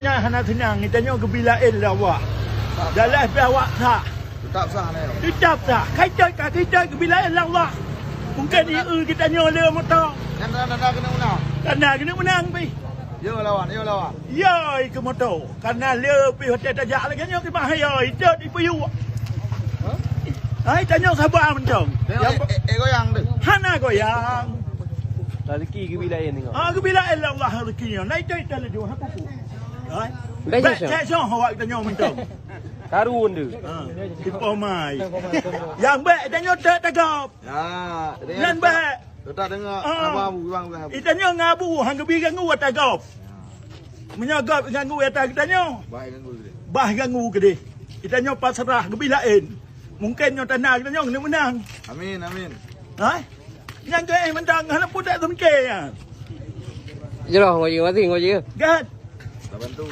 Hana tenang, kita nyo kebilain lah awak. Dalam FB awak tak? Tetap sah ni. Tetap tak? Kita kebilain lah awak. Mungkin kita nyo le motor. Nanda kena menang. Karena kena menang pi. Yo lawan. Yoi ke motor. Karena le pi hotel tajak lagi nyo ke bahaya. Itu di piu. Hai tanya sabar mencong. Tengok goyang tu. Hana goyang. Rezeki kebilain tengok. Kebilain lah Allah rezekinya. Naik kita le dua aku. Hai. Baik Saya awak tanya mencong. Karun tu. Tipu mai. Yang baik tanya tak tagap. Ya. Yang baik. Tetap dengar abu bang. Itanya ngabu hang gebi gangu tagap. Menyagap gangu eta kitanya. Baik kan gua. Bah gangu gede. Kitanya pasrah gebilain. Mungkin nyo tanah kitanya kena menang. Amin. Ha? Yang ke menang hang pun tak semke ya. Jelah ngoi mati ngoi je. Gat. Tak bantu.